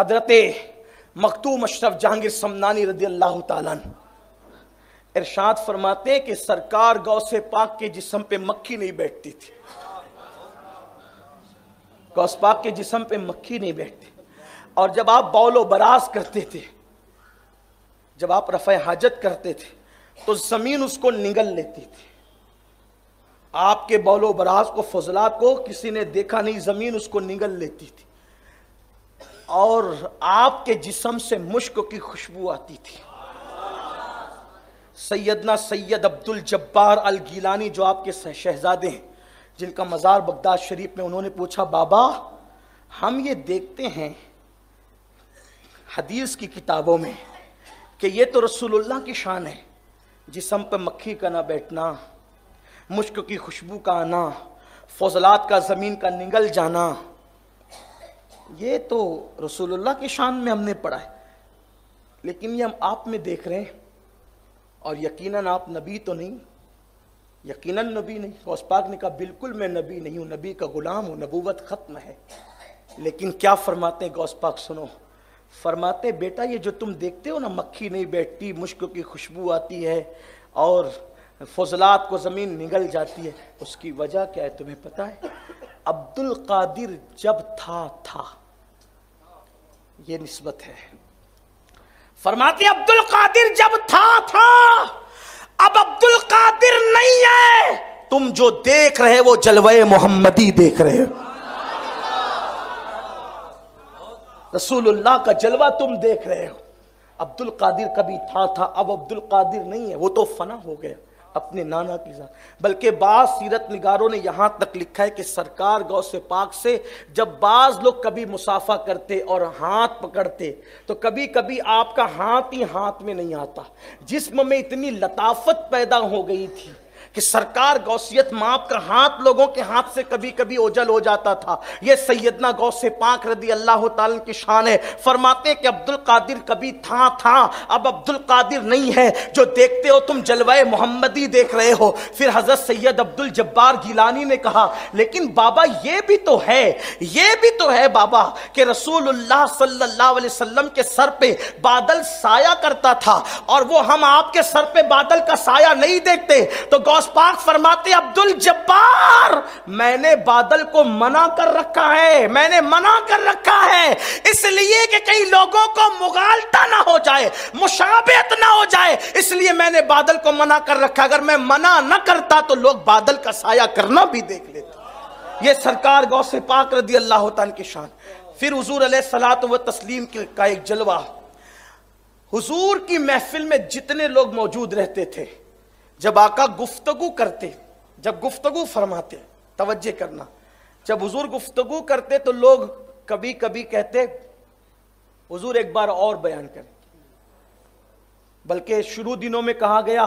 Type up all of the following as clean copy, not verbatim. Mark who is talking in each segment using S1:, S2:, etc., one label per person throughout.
S1: हजरत मखदूम अशरफ जहांगीर समनानी रदी अल्लाह ताला अन्हु इरशाद फरमाते हैं कि सरकार गौसे पाक के जिस्म पे मक्खी नहीं बैठती थी। गौस पाक के जिस्म पे मक्खी नहीं बैठती। और जब आप बौलो बराज करते थे, जब आप रफ़े हाजत करते थे, तो जमीन उसको निगल लेती थी। आपके बौलो बराज को, फजलात को किसी ने देखा नहीं, जमीन उसको निगल लेती थी। और आपके जिस्म से मुश्क की खुशबू आती थी। सैयदना सैयद अब्दुल जब्बार अल गिलानी जो आपके शहजादे हैं, जिनका मज़ार बगदाद शरीफ में, उन्होंने पूछा, बाबा हम ये देखते हैं हदीस की किताबों में कि ये तो रसूलुल्लाह की शान है, जिस्म पर मक्खी का ना बैठना, मुश्क की खुशबू का आना, फजलात का ज़मीन का निगल जाना, ये तो रसूलुल्लाह की शान में हमने पढ़ा है, लेकिन ये हम आप में देख रहे हैं। और यकीनन आप नबी तो नहीं, यकीनन नबी नहीं। गौस पाक ने कहा, बिल्कुल मैं नबी नहीं हूँ, नबी का गुलाम हूँ, नबूवत ख़त्म है। लेकिन क्या फरमाते हैं गौस पाक, सुनो। फरमाते, बेटा ये जो तुम देखते हो ना, मक्खी नहीं बैठती, मुश्क की खुशबू आती है और फजलात को ज़मीन निगल जाती है, उसकी वजह क्या है तुम्हें पता है? अब्दुल कादिर जब था ये निस्बत है। फरमाते अब्दुल कादिर जब था, अब अब्दुल कादिर नहीं है। तुम जो देख रहे वो जलवे मोहम्मदी देख रहे हो। रसूलुल्लाह का जलवा तुम देख रहे हो। अब्दुल कादिर कभी था, अब अब्दुल कादिर नहीं है, वो तो फना हो गया अपने नाना की जात। बल्कि बाज सीरत निगारों ने यहां तक लिखा है कि सरकार गौसे पाक से जब बाज लोग कभी मुसाफा करते और हाथ पकड़ते, तो कभी कभी आपका हाथ ही हाथ में नहीं आता। जिस्म में इतनी लताफत पैदा हो गई थी कि सरकार गौसियत माप का हाथ लोगों के हाथ से कभी कभी ओझल हो जाता था। यह सैयदना गौसे पाक रदी अल्लाह ताला की शान है। फरमाते हैं कि अब्दुल कादिर कभी था, अब अब्दुल कादिर नहीं है। जो देखते हो तुम जलवाए मोहम्मदी देख रहे हो। फिर हजरत सैयद अब्दुल जब्बार गिलानी ने कहा, लेकिन बाबा ये भी तो है बाबा कि रसूलुल्लाह सल्लल्लाहु अलैहि वसल्लम के सर पे बादल साया करता था और वो हम आपके सर पे बादल का साया नहीं देखते। तो गौस पाक फरमाते, अब्दुल जब्बार मैंने बादल को मना कर रखा है, इसलिए कि कई लोगों को मुगालता ना हो जाए, मुशाबहत ना हो जाए, इसलिए मैंने बादल को मना कर रखा। अगर मैं मना न करता तो लोग बादल का साया करना भी देख लेते। ये सरकार गौसे पाक रदी अल्लाह ताला की शान। फिर हुजूर अलैहिस्सलातु व तस्लीम का एक जलवा, हुजूर की महफिल में जितने लोग मौजूद रहते थे, जब आका गुफ्तगू करते, जब गुफ्तगू फरमाते, तवज्जो करना, जब हुजूर गुफ्तगू करते तो लोग कभी कभी कहते, हुजूर एक बार और बयान करें। बल्कि शुरू दिनों में कहा गया,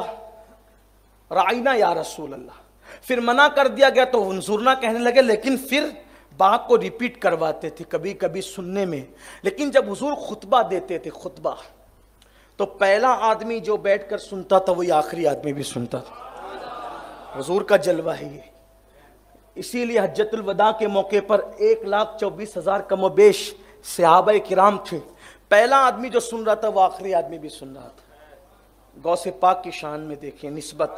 S1: राइना या रसूल अल्लाह, फिर मना कर दिया गया तो हुजूरना कहने लगे, लेकिन फिर बात को रिपीट करवाते थे कभी कभी सुनने में। लेकिन जब हुजूर खुतबा देते थे, खुतबा, तो पहला आदमी जो बैठकर सुनता था वही आखिरी आदमी भी सुनता था। हुजूर का जलवा है ये। इसीलिए हज्जतुल वदा के मौके पर 1,24,000 कमोबेश सहाबाए किराम थे। पहला आदमी जो सुन रहा था वो आखिरी आदमी भी सुन रहा था। गौसे पाक की शान में देखिए निस्बत।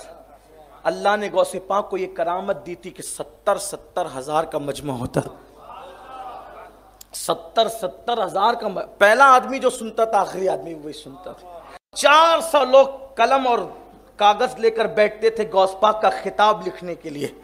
S1: अल्लाह ने गौसे पाक को ये करामत दी थी कि 70 हज़ार का मजमा होता, 70 हज़ार का। पहला आदमी जो सुनता था आखिरी आदमी वही सुनता था। 400 लोग कलम और कागज लेकर बैठते थे गौस पाक का खिताब लिखने के लिए।